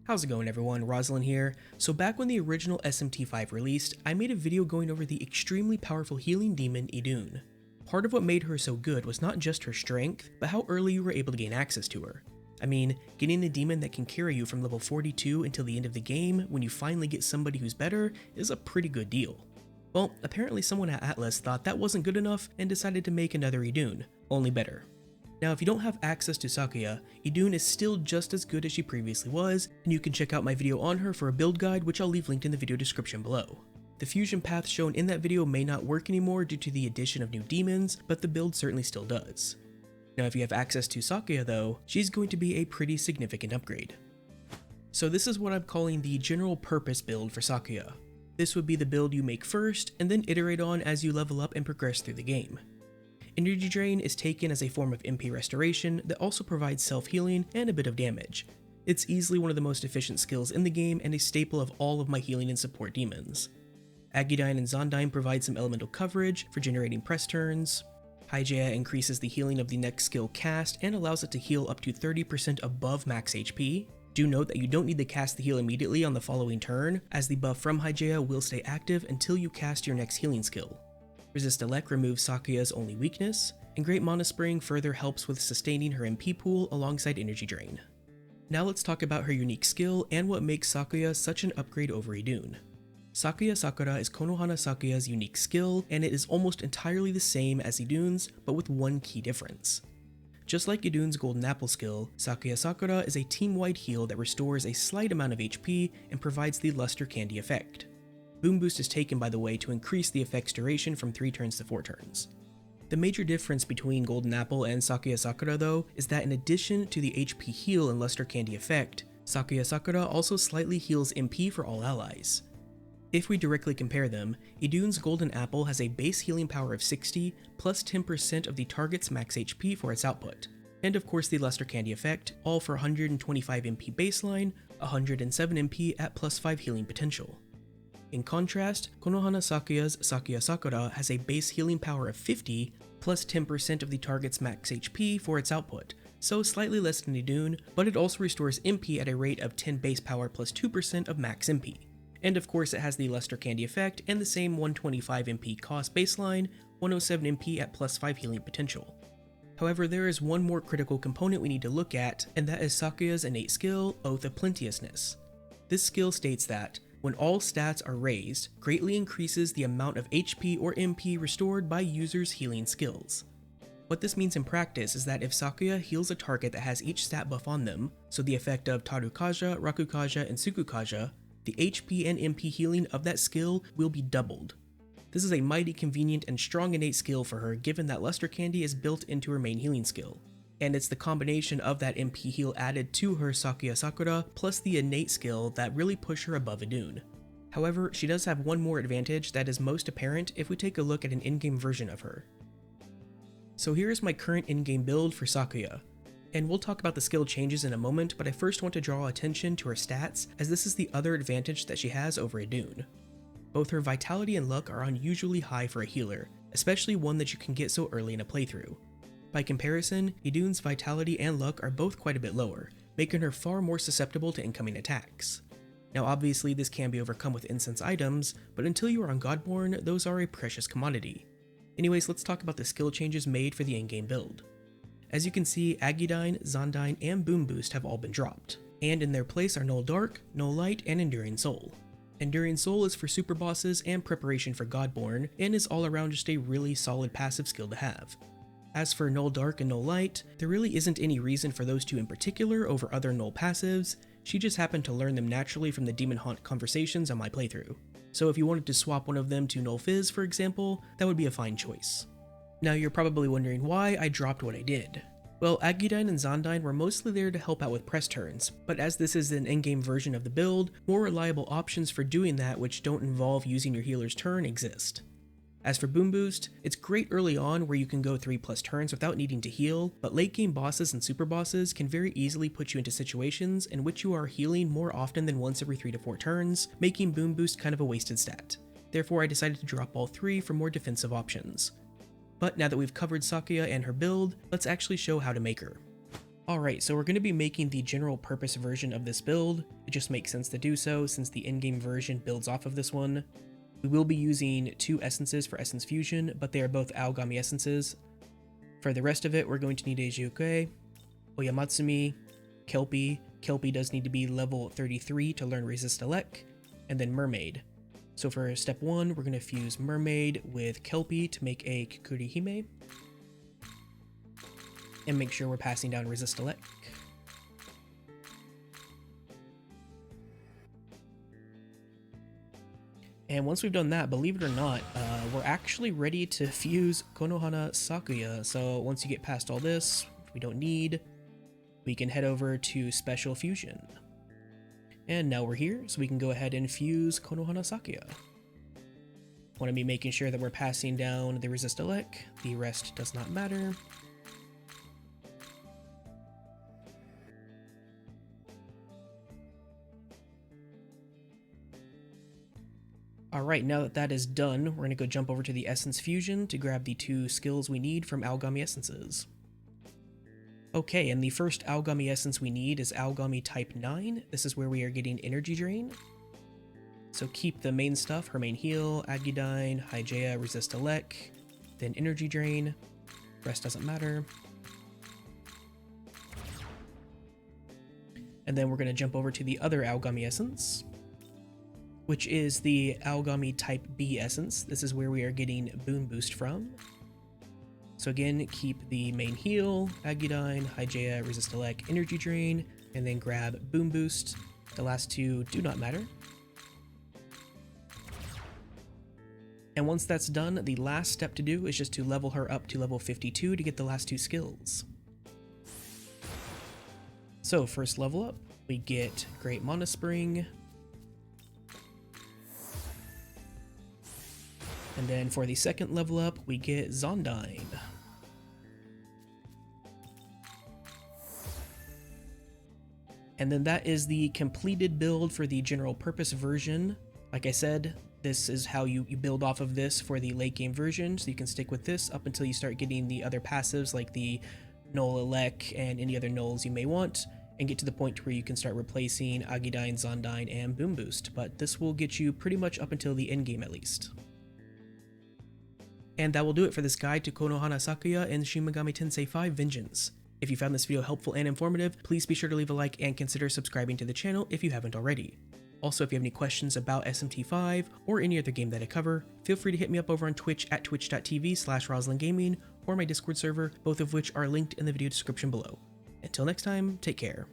How's it going everyone, Rosalind here. So back when the original SMT5 released, I made a video going over the extremely powerful healing demon Idun. Part of what made her so good was not just her strength, but how early you were able to gain access to her. I mean, getting a demon that can carry you from level 42 until the end of the game when you finally get somebody who's better is a pretty good deal. Well, apparently someone at Atlas thought that wasn't good enough and decided to make another Idun, only better. Now if you don't have access to Sakuya, Idun is still just as good as she previously was, and you can check out my video on her for a build guide, which I'll leave linked in the video description below. The fusion path shown in that video may not work anymore due to the addition of new demons, but the build certainly still does. Now if you have access to Sakuya though, she's going to be a pretty significant upgrade. So this is what I'm calling the general purpose build for Sakuya. This would be the build you make first, and then iterate on as you level up and progress through the game. Energy Drain is taken as a form of MP restoration that also provides self-healing and a bit of damage. It's easily one of the most efficient skills in the game and a staple of all of my healing and support demons. Aegidyne and Zondyne provide some elemental coverage for generating press turns. Hygeia increases the healing of the next skill cast and allows it to heal up to 30% above max HP. Do note that you don't need to cast the heal immediately on the following turn, as the buff from Hygeia will stay active until you cast your next healing skill. Resist Elect removes Sakuya's only weakness, and Great Mana Spring further helps with sustaining her MP pool alongside Energy Drain. Now let's talk about her unique skill and what makes Sakuya such an upgrade over Idun. Sakuya Sakura is Konohana Sakuya's unique skill, and it is almost entirely the same as Idun's, but with one key difference. Just like Idun's Golden Apple skill, Sakuya Sakura is a team-wide heal that restores a slight amount of HP and provides the Luster Candy effect. Boom Boost is taken, by the way, to increase the effect's duration from 3 turns to 4 turns. The major difference between Golden Apple and Sakuya Sakura though is that in addition to the HP heal and Luster Candy effect, Sakuya Sakura also slightly heals MP for all allies. If we directly compare them, Idun's Golden Apple has a base healing power of 60 plus 10% of the target's max HP for its output, and of course the Luster Candy effect, all for 125 MP baseline, 107 MP at plus 5 healing potential. In contrast, Konohana Sakuya's Sakuya Sakura has a base healing power of 50 plus 10% of the target's max HP for its output, so slightly less than Idun, but it also restores MP at a rate of 10 base power plus 2% of max MP. And of course it has the Luster Candy effect and the same 125 MP cost baseline, 107 MP at plus 5 healing potential. However, there is one more critical component we need to look at, and that is Sakuya's innate skill, Oath of Plenteousness. This skill states that when all stats are raised, greatly increases the amount of HP or MP restored by users' healing skills. What this means in practice is that if Sakuya heals a target that has each stat buff on them, so the effect of Tarukaja, Rakukaja, and Tsukukaja, the HP and MP healing of that skill will be doubled. This is a mighty convenient and strong innate skill for her, given that Luster Candy is built into her main healing skill. And it's the combination of that MP heal added to her Sakuya Sakura plus the innate skill that really push her above Idun. However, she does have one more advantage that is most apparent if we take a look at an in-game version of her. So here is my current in-game build for Sakuya, and we'll talk about the skill changes in a moment, but I first want to draw attention to her stats, as this is the other advantage that she has over Idun. Both her vitality and luck are unusually high for a healer, especially one that you can get so early in a playthrough. By comparison, Idun's vitality and luck are both quite a bit lower, making her far more susceptible to incoming attacks. Now obviously this can be overcome with incense items, but until you are on Godborn, those are a precious commodity. Anyways, let's talk about the skill changes made for the in-game build. As you can see, Aegidyne, Zondyne, and Boom Boost have all been dropped, and in their place are Null Dark, Null Light, and Enduring Soul. Enduring Soul is for super bosses and preparation for Godborn, and is all around just a really solid passive skill to have. As for Null Dark and Null Light, there really isn't any reason for those two in particular over other Null passives, she just happened to learn them naturally from the Demon Haunt conversations on my playthrough. So if you wanted to swap one of them to Null Fizz, for example, that would be a fine choice. Now you're probably wondering why I dropped what I did. Well, Aegidyne and Zondyne were mostly there to help out with press turns, but as this is an in-game version of the build, more reliable options for doing that which don't involve using your healer's turn exist. As for Boom Boost, it's great early on where you can go 3+ turns without needing to heal, but late game bosses and super bosses can very easily put you into situations in which you are healing more often than once every 3 to 4 turns, making Boom Boost kind of a wasted stat. Therefore I decided to drop all 3 for more defensive options. But now that we've covered Sakuya and her build, let's actually show how to make her. Alright, so we're going to be making the general purpose version of this build. It just makes sense to do so since the in-game version builds off of this one. We will be using 2 essences for essence fusion, but they are both Aogami essences. For the rest of it, we're going to need a Jiuke, Oyamatsumi, Kelpie. Kelpie does need to be level 33 to learn Resist Elec, and then Mermaid. So for step 1, we're going to fuse Mermaid with Kelpie to make a Kukurihime. And make sure we're passing down Resist Elec. And once we've done that, believe it or not, we're actually ready to fuse Konohana Sakuya. So once you get past all this, which we don't need, we can head over to Special Fusion. And now we're here, so we can go ahead and fuse Konohana Sakuya. Want to be making sure that we're passing down the Resist Elec. The rest does not matter. Alright, now that that is done, we're going to go jump over to the Essence Fusion to grab the 2 skills we need from Aogami Essences. Okay, and the first Aogami Essence we need is Aogami Type 9. This is where we are getting Energy Drain. So keep the main stuff, her main heal, Agidyne, Hygeia, Resist Elec, then Energy Drain. Rest doesn't matter. And then we're going to jump over to the other Aogami Essence, which is the Aogami Type B Essence. This is where we are getting Boon Boost from. So again, keep the main heal, Agidyne, Hygeia, Resist Elec, Energy Drain, and then grab Boon Boost. The last 2 do not matter. And once that's done, the last step to do is just to level her up to level 52 to get the last 2 skills. So first level up, we get Great Mana Spring. And then for the second level up, we get Zondyne. And then that is the completed build for the general purpose version. Like I said, this is how you build off of this for the late game version, so you can stick with this up until you start getting the other passives like the Null Elec and any other nulls you may want, and get to the point where you can start replacing Agidyne, Zondyne, and Boom Boost, but this will get you pretty much up until the end game at least. And that will do it for this guide to Konohana Sakuya and Shin Megami Tensei V Vengeance. If you found this video helpful and informative, please be sure to leave a like and consider subscribing to the channel if you haven't already. Also, if you have any questions about SMT5 or any other game that I cover, feel free to hit me up over on Twitch at twitch.tv/RoslinGaming or my Discord server, both of which are linked in the video description below. Until next time, take care.